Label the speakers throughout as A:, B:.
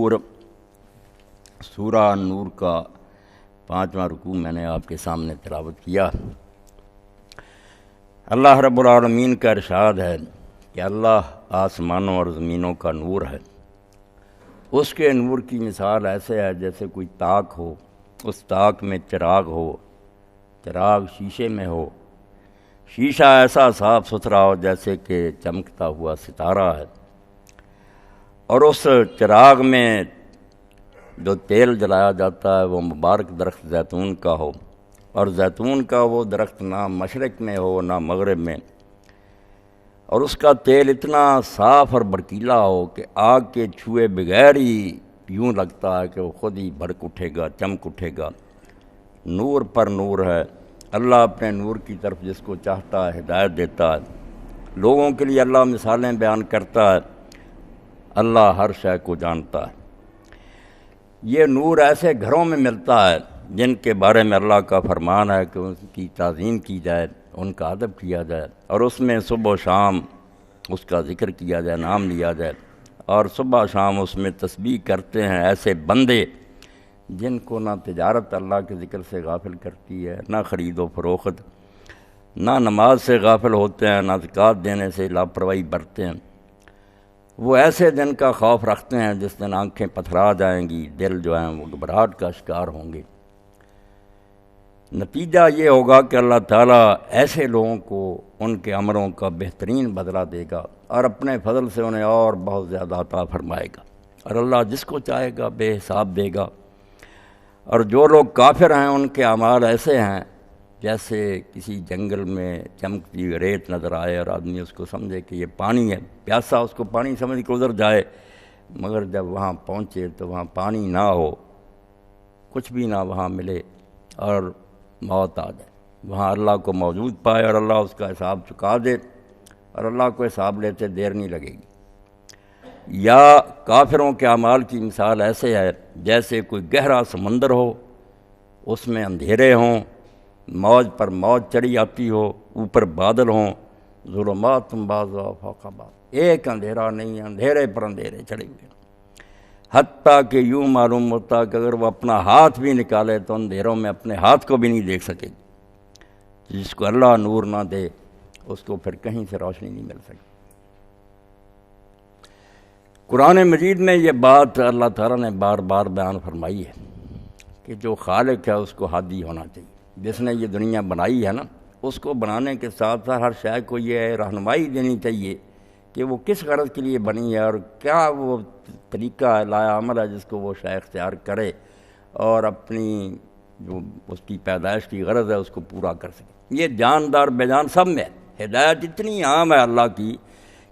A: نور، سورہ نور کا 5واں رکوع میں نے آپ کے سامنے تلاوت کیا۔ اللہ رب العالمین کا ارشاد ہے کہ اللہ آسمانوں اور زمینوں کا نور ہے۔ اس کے نور کی مثال ایسے ہے جیسے کوئی طاق ہو، اس طاق میں چراغ ہو، چراغ شیشے میں ہو، شیشہ ایسا صاف ستھرا ہو جیسے کہ چمکتا ہوا ستارہ ہے، اور اس چراغ میں جو تیل جلایا جاتا ہے وہ مبارک درخت زیتون کا ہو، اور زیتون کا وہ درخت نہ مشرق میں ہو نہ مغرب میں، اور اس کا تیل اتنا صاف اور برکیلا ہو کہ آگ کے چھوئے بغیر ہی یوں لگتا ہے کہ وہ خود ہی بھڑک اٹھے گا، چمک اٹھے گا۔ نور پر نور ہے۔ اللہ اپنے نور کی طرف جس کو چاہتا ہے ہدایت دیتا ہے۔ لوگوں کے لیے اللہ مثالیں بیان کرتا ہے۔ اللہ ہر شے کو جانتا ہے۔ یہ نور ایسے گھروں میں ملتا ہے جن کے بارے میں اللہ کا فرمان ہے کہ ان کی تعظیم کی جائے، ان کا ادب کیا جائے، اور اس میں صبح و شام اس کا ذکر کیا جائے، نام لیا جائے، اور صبح و شام اس میں تسبیح کرتے ہیں ایسے بندے جن کو نہ تجارت اللہ کے ذکر سے غافل کرتی ہے، نہ خرید و فروخت، نہ نماز سے غافل ہوتے ہیں، نہ زکوٰۃ دینے سے لاپرواہی برتتے ہیں۔ وہ ایسے دن کا خوف رکھتے ہیں جس دن آنکھیں پتھرا جائیں گی، دل جو ہیں وہ گھبراہٹ کا شکار ہوں گے۔ نتیجہ یہ ہوگا کہ اللہ تعالیٰ ایسے لوگوں کو ان کے عملوں کا بہترین بدلہ دے گا، اور اپنے فضل سے انہیں اور بہت زیادہ عطا فرمائے گا، اور اللہ جس کو چاہے گا بے حساب دے گا۔ اور جو لوگ کافر ہیں ان کے اعمال ایسے ہیں جیسے کسی جنگل میں چمکتی ریت نظر آئے اور آدمی اس کو سمجھے کہ یہ پانی ہے، پیاسا اس کو پانی سمجھ کے ادھر جائے، مگر جب وہاں پہنچے تو وہاں پانی نہ ہو، کچھ بھی نہ وہاں ملے، اور موت آ جائے، وہاں اللہ کو موجود پائے اور اللہ اس کا حساب چکا دے، اور اللہ کو حساب لیتے دیر نہیں لگے گی۔ یا کافروں کے اعمال کی مثال ایسے ہے جیسے کوئی گہرا سمندر ہو، اس میں اندھیرے ہوں، موج پر موج چڑھی آتی ہو، اوپر بادل ہوں، ظلمات بعضها فوق بعض، ایک اندھیرا نہیں، اندھیرے پر اندھیرے چڑھے ہوئے، حتیٰ کہ یوں معلوم ہوتا کہ اگر وہ اپنا ہاتھ بھی نکالے تو اندھیروں میں اپنے ہاتھ کو بھی نہیں دیکھ سکے۔ جس کو اللہ نور نہ دے اس کو پھر کہیں سے روشنی نہیں مل سکتی۔ قرآن مجید میں یہ بات اللہ تعالیٰ نے بار بار بیان فرمائی ہے کہ جو خالق ہے اس کو ہادی ہونا چاہیے۔ جس نے یہ دنیا بنائی ہے نا، اس کو بنانے کے ساتھ ساتھ ہر شے کو یہ رہنمائی دینی چاہیے کہ وہ کس غرض کے لیے بنی ہے، اور کیا وہ طریقہ ہے، لایا عمل ہے جس کو وہ شے اختیار کرے اور اپنی جو اس کی پیدائش کی غرض ہے اس کو پورا کر سکے۔ یہ جاندار بے جان سب میں ہے۔ ہدایت اتنی عام ہے اللہ کی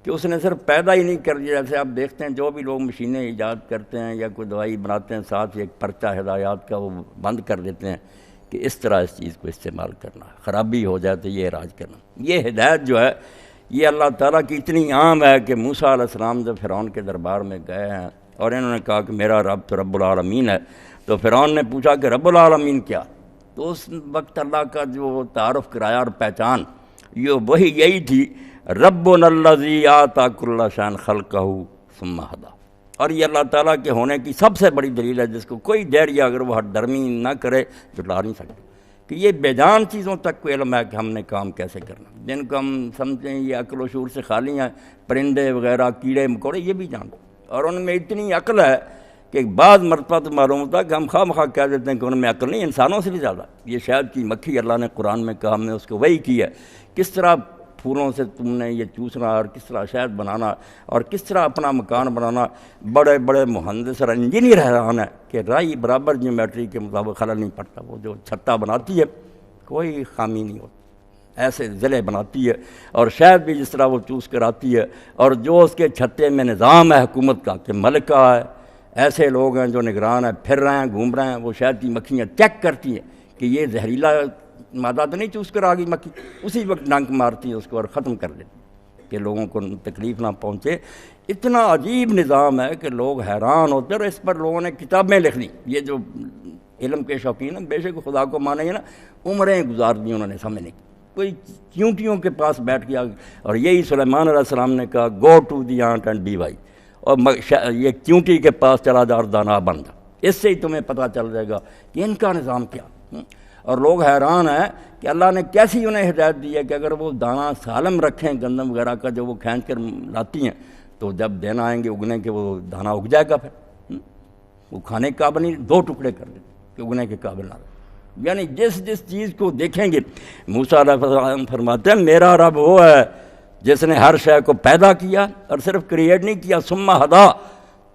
A: کہ اس نے صرف پیدا ہی نہیں کر دیا۔ جیسے آپ دیکھتے ہیں جو بھی لوگ مشینیں ایجاد کرتے ہیں یا کوئی دوائی بناتے ہیں، ساتھ ہی ایک پرچہ ہدایات کا وہ بند کر دیتے ہیں کہ اس طرح اس چیز کو استعمال کرنا، خرابی ہو جائے تو یہ علاج کرنا۔ یہ ہدایت جو ہے یہ اللہ تعالیٰ کی اتنی عام ہے کہ موسیٰ علیہ السلام جب فرعون کے دربار میں گئے ہیں اور انہوں نے کہا کہ میرا رب تو رب العالمین ہے، تو فرعون نے پوچھا کہ رب العالمین کیا؟ تو اس وقت اللہ کا جو تعارف کرایا اور پہچان یہ یہی تھی، ربنا الذی آتی کل شیء خلقہ ثم ھدی۔ اور یہ اللہ تعالیٰ کے ہونے کی سب سے بڑی دلیل ہے جس کو کوئی دہریہ اگر وہ ہٹ درمی نہ کرے جٹلا نہیں سکتے، کہ یہ بے جان چیزوں تک کو علم ہے کہ ہم نے کام کیسے کرنا، جن کو ہم سمجھتے ہیں یہ عقل و شعور سے خالی ہیں، پرندے وغیرہ کیڑے مکوڑے یہ بھی جانتے، اور ان میں اتنی عقل ہے کہ بعض مرتبہ تو معلوم ہوتا ہے کہ ہم خواہ مخواہ کہہ دیتے ہیں کہ ان میں عقل نہیں، انسانوں سے بھی زیادہ۔ یہ شہد کی مکھی اللہ نے قرآن میں کہا، ہم نے اس کو وحی کی ہے، کس طرح پھولوں سے تم نے یہ چوسنا اور کس طرح شہد بنانا اور کس طرح اپنا مکان بنانا۔ بڑے بڑے مہندس اور انجینئر حیران ہے کہ رائی برابر جیومیٹری کے مطابق خلل نہیں پڑتا، وہ جو چھتا بناتی ہے کوئی خامی نہیں ہوتی، ایسے ضلع بناتی ہے، اور شہد بھی جس طرح وہ چوس کر آتی ہے، اور جو اس کے چھتے میں نظام ہے حکومت کا کہ ملکہ ہے، ایسے لوگ ہیں جو نگران ہیں، پھر رہے ہیں، گھوم رہے ہیں، وہ شہد کی مکھیاں چیک کرتی ہیں کہ یہ زہریلا مادہ تو نہیں چوس کر آ گئی مکھی، اسی وقت ڈنک مارتی ہیں اس کو اور ختم کر دیتی کہ لوگوں کو تکلیف نہ پہنچے۔ اتنا عجیب نظام ہے کہ لوگ حیران ہوتے ہیں، اور اس پر لوگوں نے کتابیں لکھ لی۔ یہ جو علم کے شوقین ہیں، بے شک خدا کو مانے نا، عمریں گزار دی انہوں نے سمجھنے کی، کوئی چیونٹیوں کے پاس بیٹھ گیا، اور یہی سلیمان علیہ السلام نے کہا go to the ant and be wise, اور یہ چونٹی کے پاس چلا جا اور دانا بن جا، اس سے ہی تمہیں پتہ چل جائے گا کہ ان کا نظام کیا۔ اور لوگ حیران ہیں کہ اللہ نے کیسی انہیں ہدایت دی ہے کہ اگر وہ دانہ سالم رکھیں گندم وغیرہ کا جو وہ کھینچ کر لاتی ہیں تو جب دن آئیں گے اگنے کے وہ دانہ اگ جائے گا، پھر وہ کھانے کے قابل نہیں، 2 ٹکڑے کر دیں کہ اگنے کے قابل نہ رہے۔ یعنی جس چیز کو دیکھیں گے، موسیٰ علیہ السلام فرماتے ہیں میرا رب وہ ہے جس نے ہر شے کو پیدا کیا اور صرف کریٹ نہیں کیا، ثم ہدا،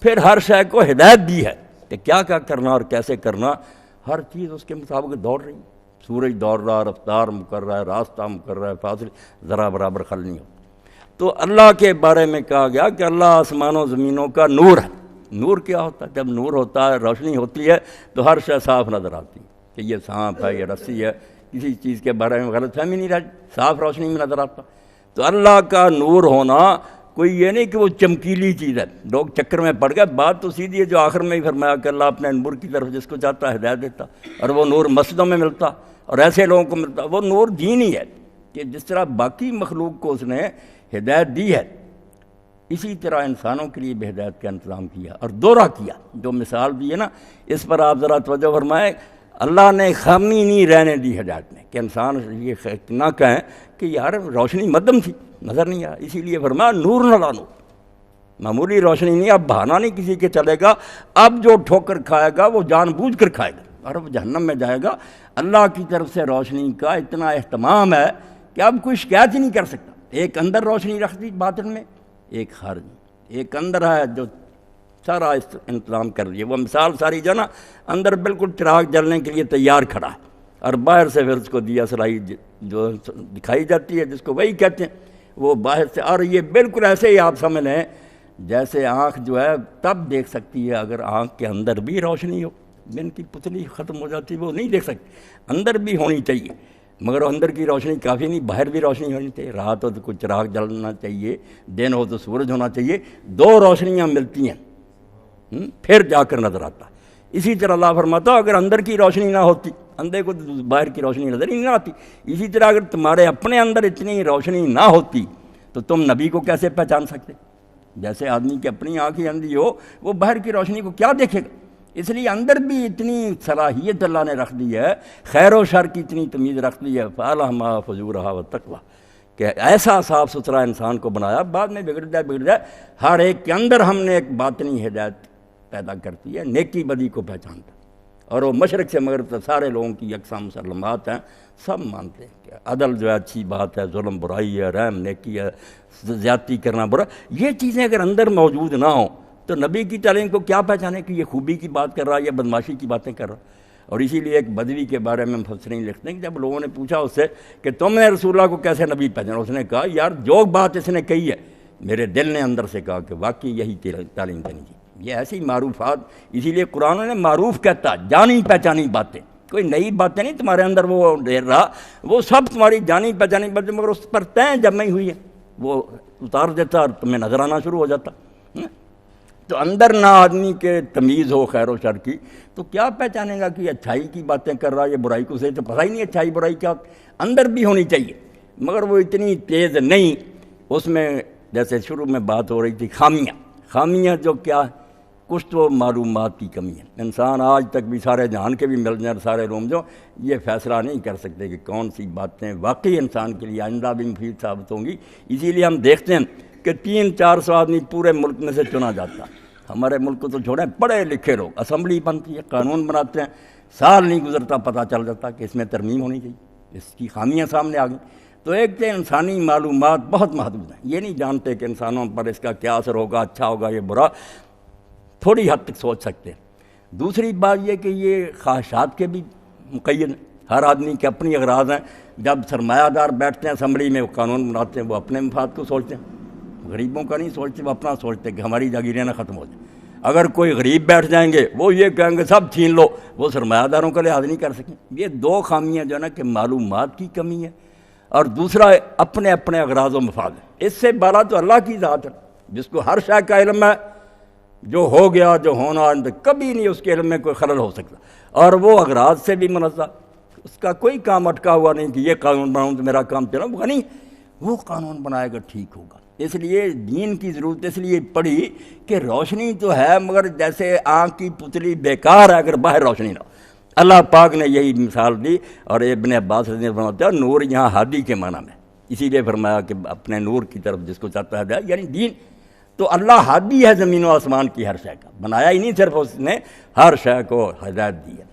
A: پھر ہر شے کو ہدایت دی ہے کہ کیا کیا کرنا اور کیسے کرنا، ہر چیز اس کے مطابق دوڑ رہی ہے۔ سورج دوڑ رہا، رفتار مقرر رہا ہے، راستہ مقرر ہے، فاصلے ذرا برابر خل نہیں ہو۔ تو اللہ کے بارے میں کہا گیا کہ اللہ آسمانوں زمینوں کا نور ہے۔ نور کیا ہوتا ہے؟ جب نور ہوتا ہے، روشنی ہوتی ہے تو ہر شے صاف نظر آتی ہے کہ یہ سانپ ہے، یہ رسی ہے، کسی چیز کے بارے میں غلط فہمی نہیں رہتی، صاف روشنی میں نظر آتا۔ تو اللہ کا نور ہونا کوئی یہ نہیں کہ وہ چمکیلی چیز ہے، لوگ چکر میں پڑ گئے۔ بات تو سیدھی ہے جو آخر میں ہی فرمایا کہ اللہ اپنے نور کی طرف جس کو چاہتا ہے ہدایت دیتا، اور وہ نور مسجدوں میں ملتا اور ایسے لوگوں کو ملتا۔ وہ نور دین ہی ہے کہ جس طرح باقی مخلوق کو اس نے ہدایت دی ہے، اسی طرح انسانوں کے لیے بھی ہدایت کا انتظام کیا اور دورہ کیا۔ جو مثال دی ہے نا، اس پر آپ ذرا توجہ فرمائیں۔ اللہ نے خامی نہیں رہنے دی ہدایت میں کہ انسان یہ نہ کہیں کہ یار روشنی مدھم تھی، نظر نہیں آیا، اسی لیے فرمایا نور نہ لانو، معمولی روشنی نہیں، اب بہانہ نہیں کسی کے چلے گا۔ اب جو ٹھوکر کھائے گا وہ جان بوجھ کر کھائے گا اور وہ جہنم میں جائے گا۔ اللہ کی طرف سے روشنی کا اتنا اہتمام ہے کہ اب کوئی شکایت ہی نہیں کر سکتا۔ ایک اندر روشنی رکھ دی باطن میں، ایک خارج میں، ایک اندر ہے جو سارا انتظام کر دیا۔ وہ مثال ساری جو نا اندر بالکل چراغ جلنے کے لیے تیار کھڑا ہے، اور باہر سے پھر اس کو دیا سلائی جو دکھائی جاتی ہے جس کو وہی کہتے ہیں، وہ باہر سے۔ اور یہ بالکل ایسے ہی آپ سمجھ لیں جیسے آنکھ جو ہے تب دیکھ سکتی ہے اگر آنکھ کے اندر بھی روشنی ہو، بن کی پتلی ختم ہو جاتی وہ نہیں دیکھ سکتی، اندر بھی ہونی چاہیے، مگر اندر کی روشنی کافی نہیں، باہر بھی روشنی ہونی چاہیے۔ رات ہو تو کوئی چراغ جلنا چاہیے، دن ہو تو سورج ہونا چاہیے، 2 روشنیاں ملتی ہیں پھر جا کر نظر آتا۔ اسی طرح اللہ فرماتا اگر اندر کی روشنی نہ ہوتی، اندھے کو باہر کی روشنی نظر ہی نہیں آتی، اسی طرح اگر تمہارے اپنے اندر اتنی روشنی نہ ہوتی تو تم نبی کو کیسے پہچان سکتے؟ جیسے آدمی کی اپنی آنکھ ہی اندھی ہو، وہ باہر کی روشنی کو کیا دیکھے گا؟ اس لیے اندر بھی اتنی صلاحیت اللہ نے رکھ دی ہے، خیر و شر کی اتنی تمیز رکھ دی ہے، فَأَلْهَمَهَا فُجُورَهَا وَالتَّقْوَىٰ، کہ ایسا صاف ستھرا انسان کو بنایا، بعد میں بگڑ جائے۔ ہر ایک کے اندر ہم نے ایک باطنی ہدایت پیدا کرتی ہے، نیکی بدی کو پہچانتا، اور وہ مشرق سے مغرب تک سارے لوگوں کی یکساں مسلمات ہیں، سب مانتے ہیں کہ عدل جو ہے اچھی بات ہے، ظلم برائی ہے، رحم نیکی ہے، زیادتی کرنا برا۔ یہ چیزیں اگر اندر موجود نہ ہوں تو نبی کی تعلیم کو کیا پہچانے کہ یہ خوبی کی بات کر رہا ہے یا بدماشی کی باتیں کر رہا ہے؟ اور اسی لیے ایک بدوی کے بارے میں مفسرین لکھتے ہیں کہ جب لوگوں نے پوچھا اس سے کہ تم نے رسول اللہ کو کیسے نبی پہچانا، اس نے کہا یار جو بات اس نے کہی ہے میرے دل نے اندر سے کہا کہ واقعی یہی تعلیم دینی چاہیے۔ یہ ایسی معروفات، اسی لیے قرآن نے معروف کہتا، جانی پہچانی باتیں، کوئی نئی باتیں نہیں تمہارے اندر وہ ڈیر رہا، وہ سب تمہاری جانی پہچانی باتیں، مگر اس پر طے جمع ہوئی ہے، وہ اتار دیتا اور تمہیں نظر آنا شروع ہو جاتا۔ تو اندر نہ آدمی کے تمیز ہو خیر و شر کی تو کیا پہچانے گا کہ یہ اچھائی کی باتیں کر رہا ہے، یہ برائی کو سے تو پتہ ہی نہیں اچھائی برائی کیا، اندر بھی ہونی چاہیے، مگر وہ اتنی تیز نہیں۔ اس میں جیسے شروع میں بات ہو رہی تھی خامیاں جو کیا، کچھ تو معلومات کی کمی ہے۔ انسان آج تک بھی سارے جہان کے بھی مل جائیں، سارے روم جو یہ فیصلہ نہیں کر سکتے کہ کون سی باتیں واقعی انسان کے لیے آئندہ بھی مفید ثابت ہوں گی۔ اسی لیے ہم دیکھتے ہیں کہ 300-400 آدمی پورے ملک میں سے چنا جاتا ہے۔ ہمارے ملک کو تو چھوڑیں، پڑھے لکھے لوگ، اسمبلی بنتی ہے، قانون بناتے ہیں، سال نہیں گزرتا پتہ چل جاتا کہ اس میں ترمیم ہونی چاہیے، اس کی خامیاں سامنے آ گئیں۔ تو ایک تو انسانی معلومات بہت محدود ہیں، یہ نہیں جانتے کہ انسانوں پر اس کا کیا اثر ہوگا، اچھا ہوگا یا برا، تھوڑی حد تک سوچ سکتے ہیں۔ دوسری بات یہ کہ یہ خواہشات کے بھی مقید ہیں، ہر آدمی کے اپنی اغراض ہیں۔ جب سرمایہ دار بیٹھتے ہیں اسمبلی میں، وہ قانون بناتے ہیں، وہ اپنے مفاد کو سوچتے ہیں، غریبوں کا نہیں سوچتے، وہ اپنا سوچتے ہیں کہ ہماری جاگیریں نہ ختم ہو جائیں۔ اگر کوئی غریب بیٹھ جائیں گے وہ یہ کہیں گے سب چھین لو، وہ سرمایہ داروں کا لحاظ نہیں کر سکیں۔ یہ 2 خامیاں جو ہے نا کہ معلومات کی کمی ہے، اور دوسرا اپنے اپنے اغراض و مفاد ہے۔ اس سے بالا تو اللہ کی ذات ہے جس کو ہر شے کا علم ہے، جو ہو گیا جو ہونا کبھی نہیں اس کے علم میں کوئی خلل ہو سکتا، اور وہ اغراض سے بھی منزہ، اس کا کوئی کام اٹکا ہوا نہیں کہ یہ قانون بناؤں تو میرا کام چلا، وہ نہیں، وہ قانون بنائے گا ٹھیک ہوگا، اس لیے دین کی ضرورت اس لیے پڑی کہ روشنی تو ہے مگر جیسے آنکھ کی پتلی بیکار ہے اگر باہر روشنی نہ ہو۔ اللہ پاک نے یہی مثال دی، اور ابن عباس رضی اللہ عنہ فرماتا ہے نور یہاں ہادی کے معنی میں، اسی لیے فرمایا کہ اپنے نور کی طرف جس کو چاہتا ہے یعنی دین۔ تو اللہ ہادی ہے زمین و آسمان کی ہر شے کا، بنایا ہی نہیں صرف اس نے، ہر شے کو ہدایت دی ہے،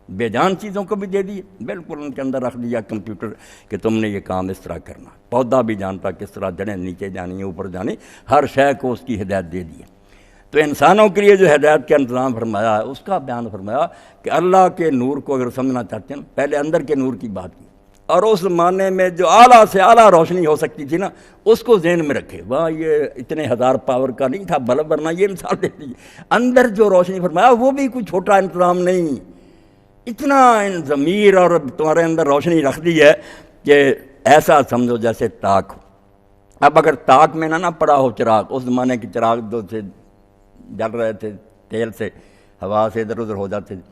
A: بے جان چیزوں کو بھی دے دی، بالکل ان کے اندر رکھ دیا کمپیوٹر کہ تم نے یہ کام اس طرح کرنا، پودا بھی جانتا کس طرح جڑیں نیچے جانی اوپر جانی، ہر شے کو اس کی ہدایت دے دی ہے۔ تو انسانوں کے لیے جو ہدایت کا انتظام فرمایا ہے اس کا بیان فرمایا کہ اللہ کے نور کو اگر سمجھنا چاہتے ہیں پہلے اندر کے نور کی بات کی، اور اس زمانے میں جو اعلیٰ سے اعلیٰ روشنی ہو سکتی تھی نا اس کو ذہن میں رکھے، وہاں یہ اتنے ہزار پاور کا نہیں تھا بلب، ورنہ یہ مثال دے دی اندر جو روشنی فرمایا وہ بھی کوئی چھوٹا انتظام نہیں، اتنا ضمیر اور تمہارے اندر روشنی رکھ دی ہے کہ ایسا سمجھو جیسے تاک ہو۔ اب اگر تاک میں نہ پڑا ہو چراغ، اس زمانے کے چراغ جو سے جل رہے تھے تیل سے، ہوا سے ادھر ادھر ہو جاتے تھے،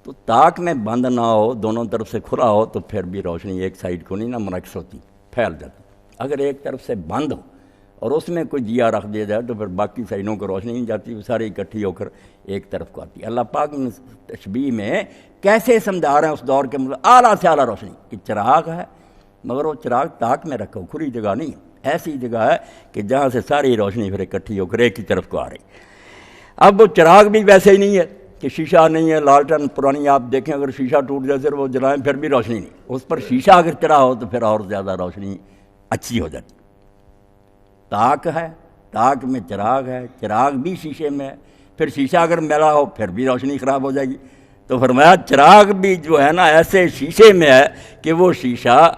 A: تو تاک میں بند نہ ہو، دونوں طرف سے کھلا ہو تو پھر بھی روشنی ایک سائڈ کو نہیں نہ منعکس ہوتی، پھیل جاتی۔ اگر ایک طرف سے بند ہو اور اس میں کوئی دیا رکھ دیا جائے تو پھر باقی سائڈوں کو روشنی نہیں جاتی، وہ ساری اکٹھی ہو کر ایک طرف کو آتی ہے۔ اللہ پاک نے تشبیہ میں کیسے سمجھا رہے ہیں اس دور کے مطلب اعلیٰ سے اعلیٰ روشنی کہ چراغ ہے مگر وہ چراغ تاک میں رکھو، کھلی جگہ نہیں ہے، ایسی جگہ ہے کہ جہاں سے ساری روشنی پھر اکٹھی ہو کر ایک ہی طرف کو آ رہی۔ اب وہ چراغ بھی ویسے ہی نہیں ہے کہ شیشہ نہیں ہے، لالٹن پرانی آپ دیکھیں اگر شیشہ ٹوٹ جائے پھر وہ جلائیں پھر بھی روشنی نہیں، اس پر شیشہ اگر چڑھا ہو تو پھر اور زیادہ روشنی اچھی ہو جاتی۔ تاک ہے، تاک میں چراغ ہے، چراغ بھی شیشے میں ہے، پھر شیشہ اگر میلا ہو پھر بھی روشنی خراب ہو جائے گی۔ تو فرمایا چراغ بھی جو ہے نا ایسے شیشے میں ہے کہ وہ شیشہ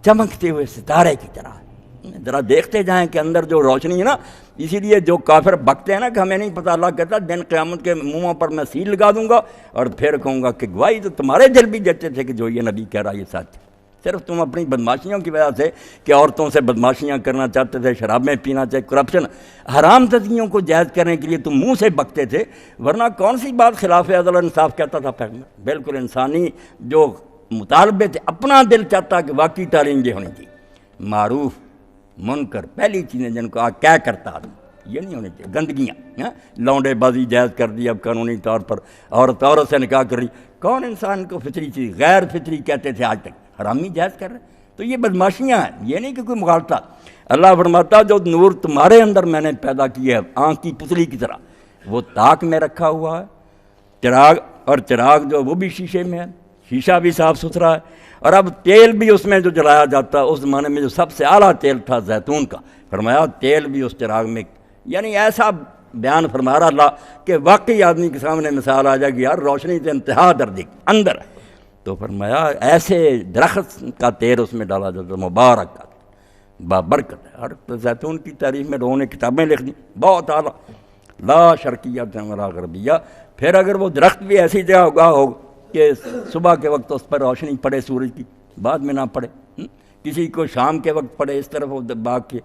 A: چمکتے ہوئے ستارے کی طرح ہے، ذرا دیکھتے جائیں کہ اندر جو روشنی ہے نا۔ اسی لیے جو کافر بکتے ہیں نا کہ ہمیں نہیں پتہ، اللہ کہتا دن قیامت کے منہوں پر میں سیل لگا دوں گا اور پھر کہوں گا کہ گواہی تو تمہارے دل بھی دیتے تھے کہ جو یہ نبی کہہ رہا یہ سچ ہے، صرف تم اپنی بدماشیوں کی وجہ سے کہ عورتوں سے بدماشیاں کرنا چاہتے تھے، شرابیں پینا چاہتے، کرپشن، حرام زدگیوں کو جائز کرنے کے لیے تم منہ سے بکتے تھے، ورنہ کون سی بات خلاف عدل انصاف کہتا تھا پیغمبر؟ بالکل انسانی جو مطالبے تھے، اپنا دل چاہتا کہ واقعی تعلیم یہ ہونی چاہیے، معروف منکر پہلی چیزیں جن کو کیا کرتا آدمی یہ نہیں ہونی چاہیے، گندگیاں، لونڈے بازی جائز کر دی اب قانونی طور پر، عورت سے نکاح کر لی، کون انسان کو فطری چیز غیر فطری کہتے تھے آج تک، حرامی جائز کر رہے، تو یہ بدماشیاں ہیں، یہ نہیں کہ کوئی مغالطہ۔ اللہ فرماتا جو نور تمہارے اندر میں نے پیدا کیا ہے آنکھ کی پتلی کی طرح، وہ تاک میں رکھا ہوا ہے، چراغ، اور چراغ جو وہ بھی شیشے میں ہے، شیشہ بھی صاف ستھرا ہے، اور اب تیل بھی اس میں جو جلایا جاتا اس زمانے میں جو سب سے اعلیٰ تیل تھا زیتون کا، فرمایا تیل بھی اس چراغ میں، یعنی ایسا بیان فرما رہا اللہ کہ واقعی آدمی کے سامنے مثال آ جائے گی یار روشنی سے انتہا دردی اندر ہے۔ تو فرمایا ایسے درخت کا تیل اس میں ڈالا جاتا مبارک کا بابرکت ہے، اور زیتون کی تعریف میں لوگوں نے کتابیں لکھ دی بہت اعلیٰ، لا شرقیہ ولا غربیہ۔ پھر اگر وہ درخت بھی ایسی جگہ ہو کہ صبح کے وقت اس پر روشنی پڑے سورج کی، بعد میں نہ پڑے، کسی کو شام کے وقت پڑے اس طرف باغ کے،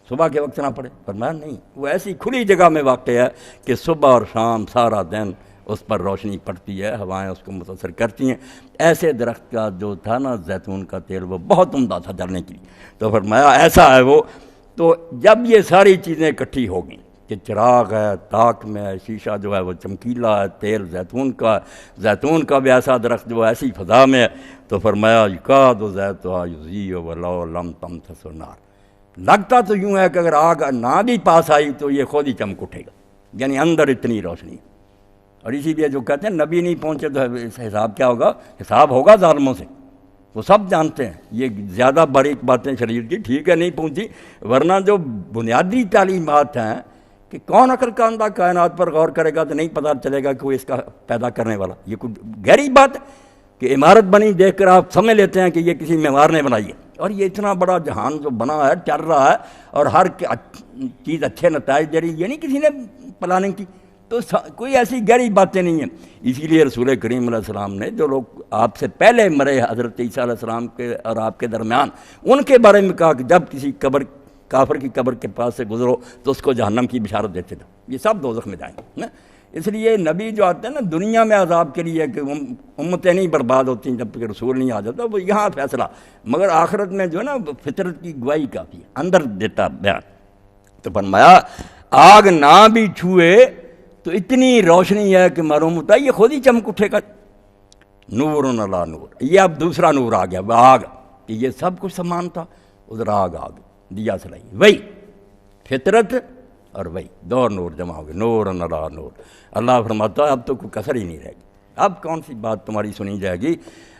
A: صبح کے وقت نہ پڑے، فرمایا نہیں، وہ ایسی کھلی جگہ میں واقع ہے کہ صبح اور شام سارا دن اس پر روشنی پڑتی ہے، ہوائیں اس کو متاثر کرتی ہیں۔ ایسے درخت کا جو تھا نا زیتون کا تیل وہ بہت عمدہ تھا جلنے کے لیے، تو فرمایا ایسا ہے وہ۔ تو جب یہ ساری چیزیں اکٹھی ہو گئیں کہ چراغ ہے، تاک میں ہے، شیشہ جو ہے وہ چمکیلا ہے، تیل زیتون کا بھی ایسا درخت جو ایسی فضا میں ہے، تو فرمایا یکاد زیتها یضیء ولو لم تمسسہ نار، لگتا تو یوں ہے کہ اگر آگ نہ بھی پاس آئی تو یہ خود ہی چمک اٹھے گا، یعنی اندر اتنی روشنی۔ اور اسی لیے جو کہتے ہیں نبی نہیں پہنچے تو حساب کیا ہوگا؟ حساب ہوگا ظالموں سے، وہ سب جانتے ہیں۔ یہ زیادہ باریک باتیں شریعت کی ٹھیک ہے نہیں پہنچی، ورنہ جو بنیادی تعلیمات ہیں کہ کون عقل کا اندھا کائنات پر غور کرے گا تو نہیں پتہ چلے گا کہ وہ اس کا پیدا کرنے والا، یہ کوئی گہری بات ہے کہ عمارت بنی دیکھ کر آپ سمجھ لیتے ہیں کہ یہ کسی معمار نے بنائی ہے، اور یہ اتنا بڑا جہان جو بنا ہے چل رہا ہے اور ہر چیز اچھے نتائج دے رہی، یہ نہیں کسی نے پلاننگ کی، تو کوئی ایسی گہری باتیں نہیں ہیں۔ اسی لیے رسول کریم علیہ السلام نے جو لوگ آپ سے پہلے مرے حضرت عیسیٰ علیہ السلام کے اور آپ کے درمیان، ان کے بارے میں کہا کہ جب کسی کافر کی قبر کے پاس سے گزرو تو اس کو جہنم کی بشارت دیتے تھے، یہ سب دوزخ میں جائیں گے۔ اس لیے نبی جو آتے ہیں نا دنیا میں عذاب کے لیے کہ امتیں نہیں برباد ہوتی جب تک رسول نہیں آ جاتا، وہ یہاں فیصلہ، مگر آخرت میں جو ہے نا فطرت کی گواہی کافی ہے، اندر دیتا بیان۔ تو فرمایا آگ نہ بھی چھوئے تو اتنی روشنی ہے کہ معلوم ہوتا ہے یہ خود ہی چمک اٹھے گا. نور علی نور. یہ اب دوسرا نور آ گیا، آگ، کہ یہ سب کچھ سامان تھا، ادھر آگ دیا سلائی، وہی فطرت اور وہی دو نور جمع ہو گئے، نور علی نور. اللہ فرماتا ہے اب تو کوئی کسر ہی نہیں رہے گی، اب کون سی بات تمہاری سنی جائے گی.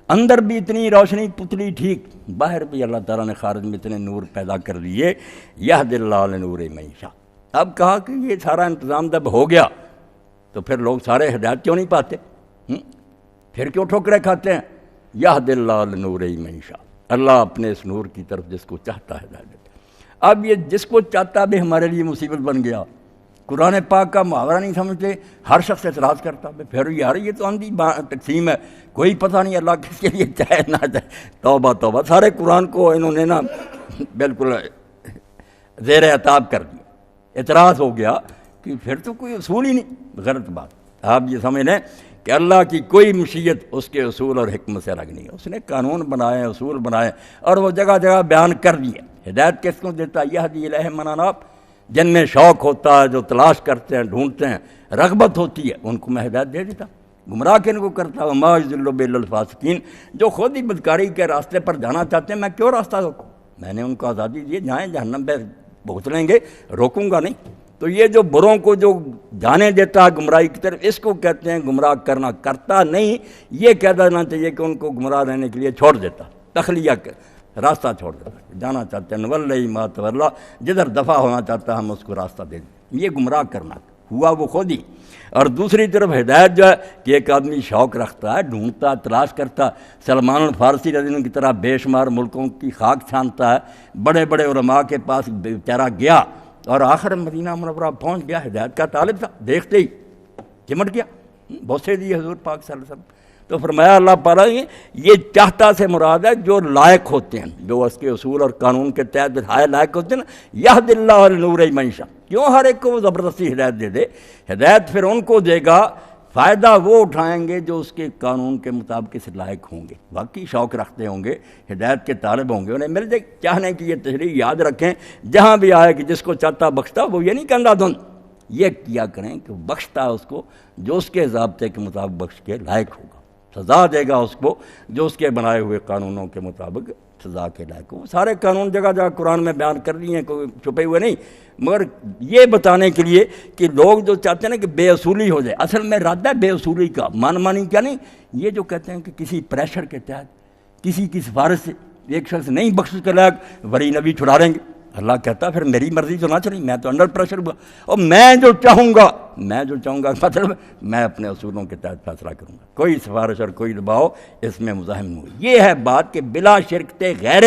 A: اندر بھی اتنی روشنی پتلی ٹھیک، باہر بھی اللہ تعالیٰ نے خارج میں اتنے نور پیدا کر دیے. یہدی اللہ لنور من یشاء. اب کہا کہ یہ سارا انتظام جب ہو گیا تو پھر لوگ سارے ہدایت کیوں نہیں پاتے؟ پھر کیوں ٹھوکریں کھاتے ہیں؟ یہدی اللہ لنور من یشاء. اللہ اپنے اس نور کی طرف جس کو چاہتا ہے ہدایت دیتا ہے. اب یہ جس کو چاہتا بھی ہمارے لیے مصیبت بن گیا. قرآن پاک کا محاورہ نہیں سمجھتے، ہر شخص اعتراض کرتا ہے، پھر یار یہ تو اندھی تقسیم ہے، کوئی پتہ نہیں اللہ کس کے لیے چاہے نہ چاہے. توبہ توبہ، سارے قرآن کو انہوں نے نا بالکل زیر عتاب کر دیا. اعتراض ہو گیا کہ پھر تو کوئی اصول ہی نہیں. غلط بات. آپ یہ سمجھ لیں کہ اللہ کی کوئی مشیت اس کے اصول اور حکمت سے الگ نہیں ہے. اس نے قانون بنائے، اصول بنائے اور وہ جگہ جگہ بیان کر دیے. ہدایت کس کو دیتا ہے؟ یہدی الیہ من اناب. جن میں شوق ہوتا ہے، جو تلاش کرتے ہیں، ڈھونڈتے ہیں، رغبت ہوتی ہے، ان کو میں ہدایت دے دیتا. گمراہ کن کو کرتا ہے؟ وما یضل الا الفاسقین. جو خود ہی بدکاری کے راستے پر جانا چاہتے ہیں، میں کیوں راستہ روکوں؟ میں نے ان کو آزادی دی، جائیں جہنم پہ بھگت لیں گے، روکوں گا نہیں. تو یہ جو بروں کو جو جانے دیتا ہے گمراہی کی طرف، اس کو کہتے ہیں گمراہ کرنا. کرتا نہیں، یہ کہہ دینا چاہیے کہ ان کو گمراہ رہنے کے لیے چھوڑ دیتا، تخلیہ راستہ چھوڑ دیتا. جانا چاہتے ہیں نولی ما تولی، جدھر دفع ہونا چاہتا ہے ہم اس کو راستہ دے دیں. یہ گمراہ کرنا ہوا وہ خود ہی. اور دوسری طرف ہدایت جو ہے کہ ایک آدمی شوق رکھتا ہے، ڈھونڈتا، تلاش کرتا. سلمان الفارسی رضی اللہ عنہ کی طرح بے شمار ملکوں کی خاک چھانتا ہے، بڑے بڑے علماء کے پاس بیچارہ گیا اور آخر مدینہ منورہ پہنچ گیا. ہدایت کا طالب تھا، دیکھتے ہی چمٹ گیا. بوسے دیے حضور پاک صلی اللہ علیہ وسلم. تو فرمایا اللہ پالا یہ چاہتا سے مراد ہے جو لائق ہوتے ہیں، جو اس کے اصول اور قانون کے تحت لائق ہوتے ہیں نا. یہدی اللہ لنور من یشاء. کیوں ہر ایک کو وہ زبردستی ہدایت دے دے؟ ہدایت پھر ان کو دے گا، فائدہ وہ اٹھائیں گے جو اس کے قانون کے مطابق اس لائق ہوں گے، واقعی شوق رکھتے ہوں گے، ہدایت کے طالب ہوں گے، انہیں مل جائے. چاہنے کی یہ تشریح یاد رکھیں، جہاں بھی آئے کہ جس کو چاہتا بخشتا. وہ یہ نہیں کہنا دھن، یہ کیا کریں کہ بخشتا اس کو جو اس کے ضابطے کے مطابق بخش کے لائق ہوگا. سزا دے گا اس کو جو اس کے بنائے ہوئے قانونوں کے مطابق سزا کے لائق ہو. سارے قانون جگہ جگہ قرآن میں بیان کر دیے ہیں، کوئی چھپے ہوئے نہیں، مگر یہ بتانے کے لیے کہ لوگ جو چاہتے ہیں نا کہ بے اصولی ہو جائے. اصل میں ارادہ بے اصولی کا من مانی کیا نہیں. یہ جو کہتے ہیں کہ کسی پریشر کے تحت کسی کی سفارش سے ایک شخص نہیں بخش کے لائق، ولی نبی چھڑا دیں گے. اللہ کہتا پھر میری مرضی تو نہ چلی، میں تو انڈر پریشر ہوا اور میں جو چاہوں گا مطلب میں اپنے اصولوں کے تحت فیصلہ کروں گا. کوئی سفارش اور کوئی دباؤ اس میں مزاحم نہیں ہوئی. یہ ہے بات کہ بلا شرکت غیر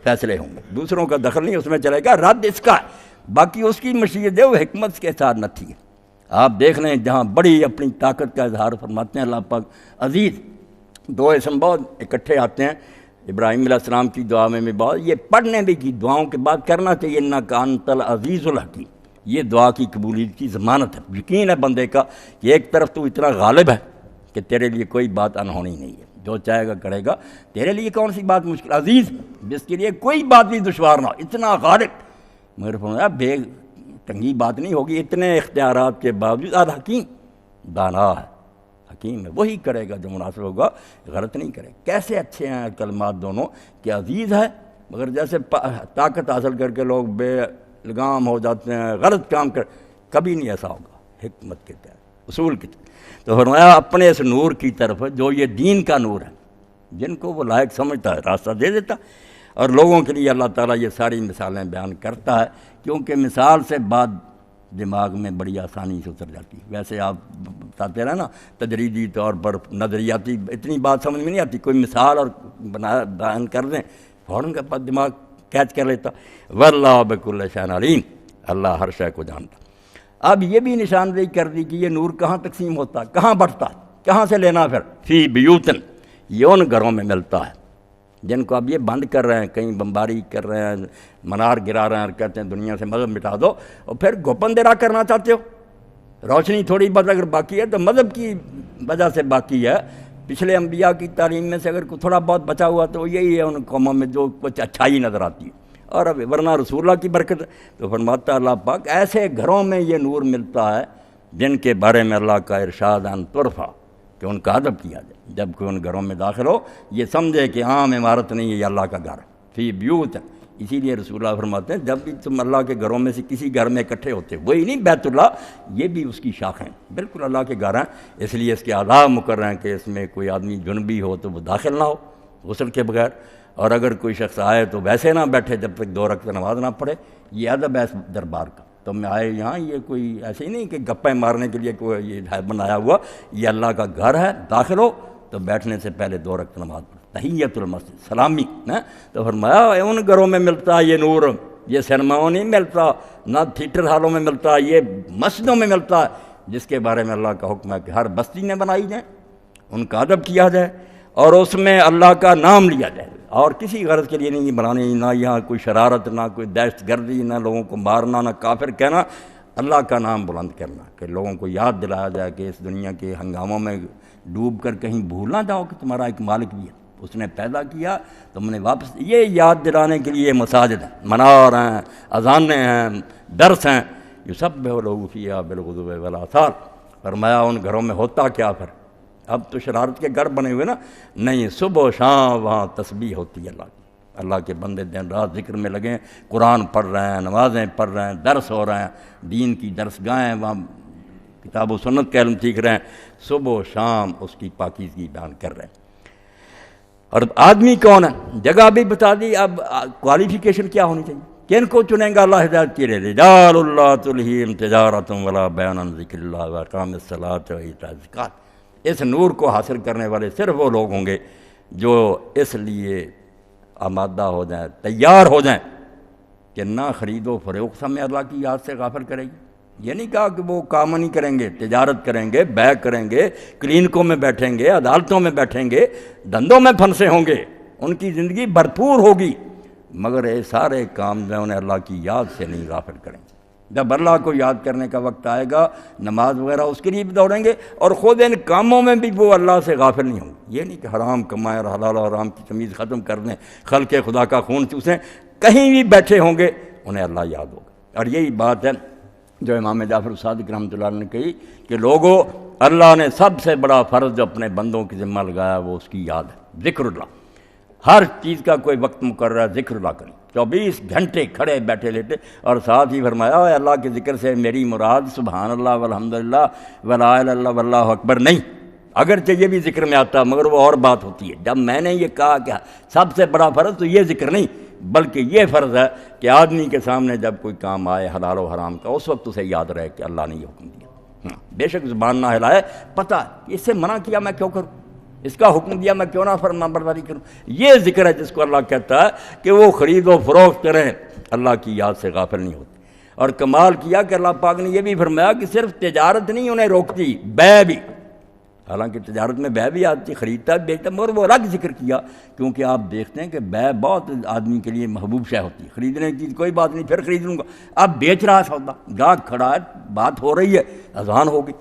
A: فیصلے ہوں گے، دوسروں کا دخل نہیں اس میں چلے گا. رد اس کا ہے، باقی اس کی مشیت ہے، وہ حکمت کے ساتھ نہ تھی. آپ دیکھ لیں جہاں بڑی اپنی طاقت کا اظہار فرماتے ہیں اللہ پاک عزیز. دو اسم بہت اکٹھے آتے ہیں ابراہیم علیہ السلام کی دعا میں بھی بہت، یہ پڑھنے بھی کی دعاؤں کے بعد کرنا چاہیے. انک انت العزیز الحکیم، یہ دعا کی قبولیت کی ضمانت ہے. یقین ہے بندے کا کہ ایک طرف تو اتنا غالب ہے کہ تیرے لیے کوئی بات انہونی نہیں ہے، جو چاہے گا کرے گا. تیرے لیے کون سی بات مشکل؟ عزیز جس کے لیے کوئی بات بھی دشوار نہ ہو، اتنا غالب. مگر فرمایا بے تنگی بات نہیں ہوگی. اتنے اختیارات کے باوجود الحکیم، دانا ہے، حکیم ہے، وہی کرے گا جو مناسب ہوگا، غلط نہیں کرے. کیسے اچھے ہیں کلمات دونوں کہ عزیز ہے، مگر جیسے طاقت حاصل کر کے لوگ بے لگام ہو جاتے ہیں، غلط کام کر، کبھی نہیں ایسا ہوگا. حکمت کے تحت، اصول کی تحت. تو فرمایا اپنے اس نور کی طرف جو یہ دین کا نور ہے، جن کو وہ لائق سمجھتا ہے راستہ دے دیتا. اور لوگوں کے لیے اللہ تعالیٰ یہ ساری مثالیں بیان کرتا ہے، کیونکہ مثال سے بات دماغ میں بڑی آسانی سے اتر جاتی ہے. ویسے آپ بتاتے رہے نا تجریدی طور پر نظریاتی اتنی بات سمجھ میں نہیں آتی. کوئی مثال اور بیان کر دیں فوراً کا پاس دماغ کیچ کر لیتا. واللہ بکل شیء علیم، اللہ ہر شے کو جانتا. اب یہ بھی نشاندہی کر دی کہ یہ نور کہاں تقسیم ہوتا، کہاں بڑھتا، کہاں سے لینا. پھر فی بیوتن، یہ ان گھروں میں ملتا ہے جن کو اب یہ بند کر رہے ہیں، کہیں بمباری کر رہے ہیں، منار گرا رہے ہیں اور کہتے ہیں دنیا سے مذہب مٹا دو، اور پھر گوپن دیرا کرنا چاہتے ہو. روشنی تھوڑی بہت اگر باقی ہے تو مذہب کی وجہ سے باقی ہے. پچھلے انبیاء کی تعلیم میں سے اگر تھوڑا بہت بچا ہوا تو یہی ہے ان قوموں میں جو کچھ اچھائی نظر آتی ہے. اور اب ورنہ رسول اللہ کی برکت ہے۔ تو فرماتا اللہ پاک ایسے گھروں میں یہ نور ملتا ہے جن کے بارے میں اللہ کا ارشاد ان طرفہ کہ ان کا ادب کیا جائے، جب کوئی ان گھروں میں داخل ہو یہ سمجھے کہ عام عمارت نہیں ہے، یہ اللہ کا گھر ہے، فی بیوت ہے۔ اسی لیے رسول اللہ فرماتے ہیں جب بھی تم اللہ کے گھروں میں سے کسی گھر میں اکٹھے ہوتے، وہی نہیں بیت اللہ، یہ بھی اس کی شاخیں بالکل اللہ کے گھر ہیں، اس لیے اس کے آداب مقرر ہیں کہ اس میں کوئی آدمی جنبی ہو تو وہ داخل نہ ہو غسل کے بغیر، اور اگر کوئی شخص آئے تو ویسے نہ بیٹھے جب تک 2 رکعت نماز نہ پڑھے۔ یہ ادب ہے اس دربار کا۔ تم آئے یہاں، یہ کوئی ایسے ہی نہیں کہ گپیں مارنے کے لیے کوئی یہ ہے بنایا ہوا، یہ اللہ کا گھر ہے، داخل ہو تو بیٹھنے سے پہلے 2 رکعت نماز پڑھو، تحیۃ المسجد، سلامی ہے۔ تو فرمایا ان گھروں میں ملتا ہے یہ نور، یہ سینماؤں نہیں ملتا، نہ تھیٹر ہالوں میں ملتا، یہ مسجدوں میں ملتا ہے، جس کے بارے میں اللہ کا حکم ہے کہ ہر بستی میں بنائی جائیں، ان کا ادب کیا جائے اور اس میں اللہ کا نام لیا جائے، اور کسی غرض کے لیے نہیں بنانی، نہ یہاں کوئی شرارت، نہ کوئی دہشت گردی، نہ لوگوں کو مارنا، نہ کافر کہنا، اللہ کا نام بلند کرنا، کہ لوگوں کو یاد دلایا جائے کہ اس دنیا کے ہنگاموں میں ڈوب کر کہیں بھول نہ جاؤ کہ تمہارا ایک مالک بھی ہے، اس نے پیدا کیا، تم نے واپس، یہ یاد دلانے کے لیے مساجد ہیں، منار ہیں، اذانیں ہیں، درس ہیں، یسبح لہ فیہا بالغدو والآصال۔ فرمایا ان گھروں میں ہوتا کیا پھر؟ اب تو شرارت کے گھر بنے ہوئے نا، نہیں، صبح و شام وہاں تسبیح ہوتی ہے اللہ کی، اللہ کے بندے دن رات ذکر میں لگے ہیں، قرآن پڑھ رہے ہیں، نمازیں پڑھ رہے ہیں، درس ہو رہے ہیں، دین کی درس گاہیں، وہاں کتاب و سنت کا علم سیکھ رہے ہیں، صبح و شام اس کی پاکیزگی بیان کر رہے ہیں۔ اور آدمی کون ہے؟ جگہ بھی بتا دی، اب کوالیفیکیشن کیا ہونی چاہیے، کن کو چنیں گا اللہ ہدایت کے لیے؟ رجال اللہ تلہیہم تجارۃ ولا بیع عن ذکر اللہ واقام الصلاۃ وایتاء الزکوٰۃ۔ اس نور کو حاصل کرنے والے صرف وہ لوگ ہوں گے جو اس لیے آمادہ ہو جائیں، تیار ہو جائیں کہ نہ خرید و فروخت ہمیں اللہ کی یاد سے غافل کرے گی۔ یہ نہیں کہا کہ وہ کام نہیں کریں گے، تجارت کریں گے، بیع کریں گے، کلینکوں میں بیٹھیں گے، عدالتوں میں بیٹھیں گے، دھندوں میں پھنسے ہوں گے، ان کی زندگی بھرپور ہوگی، مگر یہ سارے کام جو انہیں اللہ کی یاد سے نہیں غافل کریں گے۔ جب اللہ کو یاد کرنے کا وقت آئے گا، نماز وغیرہ اس کے لیے بھی دوڑیں گے، اور خود ان کاموں میں بھی وہ اللہ سے غافل نہیں ہوں گے۔ یہ نہیں کہ حرام کمائیں اور حلال و حرام کی تمیز ختم کر دیں، خلق خدا کا خون چوسیں، کہیں بھی بیٹھے ہوں گے انہیں اللہ یاد ہوگا۔ اور یہی بات ہے جو امام جعفر صادق رحمۃ اللہ علیہ نے کہی کہ لوگوں، اللہ نے سب سے بڑا فرض جو اپنے بندوں کی ذمہ لگایا وہ اس کی یاد ہے، ذکر اللہ۔ ہر چیز کا کوئی وقت مقرر ہے، ذکر اللہ کریں، 24 گھنٹے کھڑے بیٹھے لیٹے، اور ساتھ ہی فرمایا اے اللہ کے ذکر سے میری مراد سبحان اللہ والحمدللہ ولا الہ الا اللہ واللہ اکبر نہیں، اگرچہ یہ بھی ذکر میں آتا مگر وہ اور بات ہوتی ہے۔ جب میں نے یہ کہا کہ سب سے بڑا فرض تو یہ ذکر نہیں، بلکہ یہ فرض ہے کہ آدمی کے سامنے جب کوئی کام آئے حلال و حرام کا، اس وقت اسے یاد رہے کہ اللہ نے یہ حکم دیا، بے شک زبان نہ ہلائے، پتہ اس سے منع کیا میں کیوں کروں، اس کا حکم دیا میں کیوں نہ فرمانبرداری کروں۔ یہ ذکر ہے جس کو اللہ کہتا ہے کہ وہ خرید و فروخت کریں، اللہ کی یاد سے غافل نہیں ہوتے۔ اور کمال کیا کہ اللہ پاک نے یہ بھی فرمایا کہ صرف تجارت نہیں انہیں روکتی، بیع بھی، حالانکہ تجارت میں بیع بھی آتی، خریدتا بیچتا، مگر وہ الگ ذکر کیا، کیونکہ آپ دیکھتے ہیں کہ بیع بہت آدمی کے لیے محبوب شے ہوتی ہے، خریدنے کی کوئی بات نہیں، پھر خرید لوں گا، اب بیچ رہا سودا، گاہک کھڑا ہے، بات ہو رہی ہے، اذان ہوگی،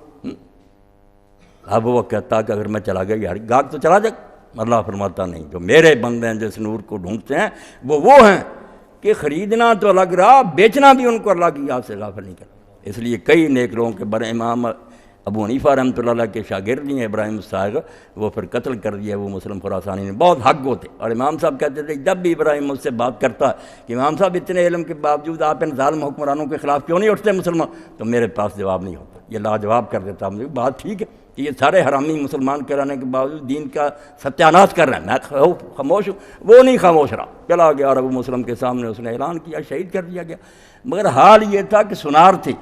A: اب وہ کہتا کہ اگر میں چلا گیا یار گاہک تو چلا جائے، اللہ فرماتا نہیں، جو میرے بندے ہیں جس نور کو ڈھونڈتے ہیں وہ ہیں کہ خریدنا تو الگ رہا، بیچنا بھی ان کو اللہ کی یاد سے غافل نہیں کرتا۔ اس لیے کئی نیک لوگوں کے بڑے امام ابو حنیفہ رحمۃ اللہ علیہ کے شاگرد ہیں ابراہیم الصاغ، وہ پھر قتل کر دیا وہ مسلم خراسانی نے، بہت حق ہوتے، اور امام صاحب کہتے تھے جب بھی ابراہیم مجھ سے بات کرتا کہ امام صاحب اتنے علم کے باوجود آپ ان ظالم حکمرانوں کے خلاف کیوں نہیں اٹھتے مسلمان، تو میرے پاس جواب نہیں ہوتا، یہ لاجواب کر دیتا مجھے، بات ٹھیک ہے کہ یہ سارے حرامی مسلمان کرانے کے باوجود دین کا ستیاناش کر رہے ہیں، میں خاموش ہوں، وہ نہیں خاموش رہا، چلا گیا اور ابو مسلم کے سامنے اس نے اعلان کیا، شہید کر دیا گیا، مگر حال یہ تھا کہ سنار تھی،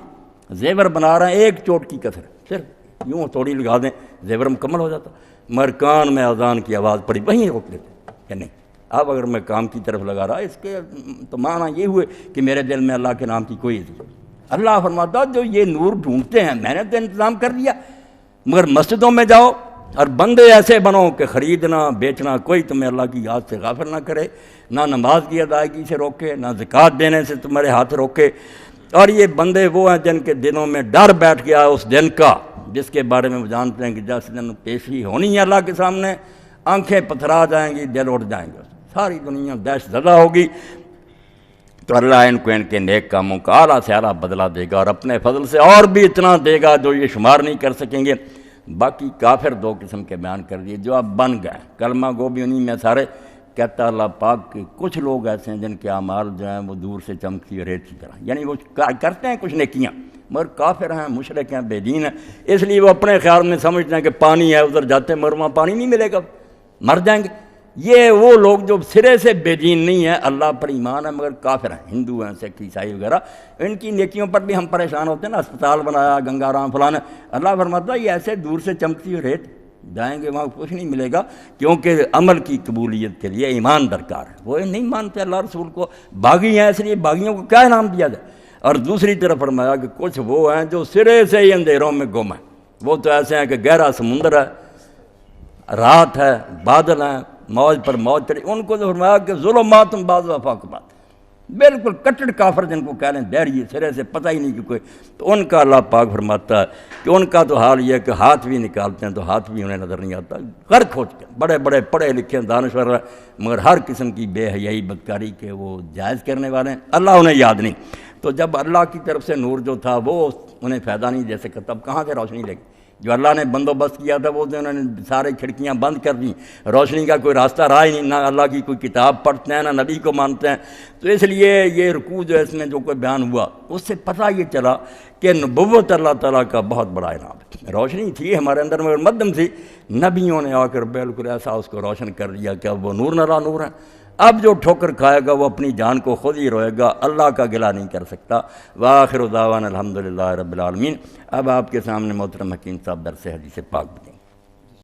A: زیور بنا رہے ہیں، ایک چوٹ کی کسر، صرف یوں تھوڑی لگا دیں زیور مکمل ہو جاتا، مگر کان میں اذان کی آواز پڑی وہیں روک لیتے کہ نہیں، اب اگر میں کام کی طرف لگا رہا اس کے تو معنی یہ ہوئے کہ میرے دل میں اللہ کے نام کی کوئی عزت۔ اللہ فرماتا جو یہ نور ڈھونڈتے ہیں میں نے تو انتظام کر دیا، مگر مسجدوں میں جاؤ اور بندے ایسے بنو کہ خریدنا بیچنا کوئی تمہیں اللہ کی یاد سے غافل نہ کرے، نہ نماز کی ادائیگی سے روکے، نہ زکوٰۃ دینے سے تمہارے ہاتھ روکے، اور یہ بندے وہ ہیں جن کے دلوں میں ڈر بیٹھ گیا اس دن کا جس کے بارے میں وہ جانتے ہیں کہ جس دن پیشی ہونی ہے اللہ کے سامنے، آنکھیں پتھرا جائیں گی، دل اٹھ جائیں گے، ساری دنیا دہشت زدہ ہوگی، تو اللہ ان کو ان کے نیک کاموں کا اعلیٰ سے اعلیٰ بدلہ دے گا، اور اپنے فضل سے اور بھی اتنا دے گا جو یہ شمار نہیں کر سکیں گے۔ باقی کافر دو قسم کے بیان کر دیے جو اب بن گئے، کلمہ گو بھی انہیں میں سارے، کہتا اللہ پاک کہ کچھ لوگ ایسے ہیں جن کے اعمال جو ہیں وہ دور سے چمکتی ہوئی ریت کی طرح، یعنی وہ کرتے ہیں کچھ نیکیاں مگر کافر ہیں، مشرک ہیں، بے دین ہیں، اس لیے وہ اپنے خیال میں سمجھتے ہیں کہ پانی ہے ادھر جاتے ہیں مگر وہاں پانی نہیں ملے گا، مر جائیں گے۔ یہ وہ لوگ جو سرے سے بے دین نہیں ہیں، اللہ پر ایمان ہے مگر کافر ہیں، ہندو ہیں، سکھ عیسائی وغیرہ، ان کی نیکیوں پر بھی ہم پریشان ہوتے ہیں نا، اسپتال بنایا، گنگا رام فلانا، اللہ فرماتا ہے یہ ایسے دور سے چمکتی ہوئی ریت، جائیں گے وہاں کچھ نہیں ملے گا، کیونکہ عمل کی قبولیت کے لیے ایمان درکار ہے۔ وہ نہیں مانتے اللہ رسول کو، باغی ہیں، اس لیے باغیوں کو کیا انعام دیا جائے۔ اور دوسری طرف فرمایا کہ کچھ وہ ہیں جو سرے سے ہی اندھیروں میں گم ہیں، وہ تو ایسے ہیں کہ گہرا سمندر ہے، رات ہے، بادل ہیں، موج پر موج چڑھی، ان کو تو فرمایا کہ ظلمات بعض وفاقبات، بالکل کٹڑ کافر جن کو کہہ لیں، دہری سرے سے پتہ ہی نہیں کہ کوئی، تو ان کا اللہ پاک فرماتا ہے کہ ان کا تو حال یہ ہے کہ ہاتھ بھی نکالتے ہیں تو ہاتھ بھی انہیں نظر نہیں آتا، غرق ہو چکے، بڑے بڑے پڑھے لکھے دانشور، مگر ہر قسم کی بے حیائی بدکاری کے وہ جائز کرنے والے ہیں، اللہ انہیں یاد نہیں۔ تو جب اللہ کی طرف سے نور جو تھا وہ انہیں فائدہ نہیں دے سکتا، تب کہاں سے روشنی لے گی؟ جو اللہ نے بندوبست کیا تھا وہ تو انہوں نے سارے کھڑکیاں بند کر دیں، روشنی کا کوئی راستہ رہا ہی نہیں، نہ اللہ کی کوئی کتاب پڑھتے ہیں، نہ نبی کو مانتے ہیں۔ تو اس لیے یہ رکوع جو ہے اس میں جو کوئی بیان ہوا اس سے پتہ یہ چلا کہ نبوت اللہ تعالیٰ کا بہت بڑا انعام ہے۔ روشنی تھی ہمارے اندر مگر مدھم تھی، نبیوں نے آ کر بالکل ایسا اس کو روشن کر دیا کہ اب وہ نور نرا نور ہے۔ اب جو ٹھوکر کھائے گا وہ اپنی جان کو خود ہی روئے گا، اللہ کا گلہ نہیں کر سکتا۔ وآخر دعوانا الحمدللہ رب العالمین۔ اب آپ کے سامنے محترم حکیم صاحب درس حدیث پاک دیں۔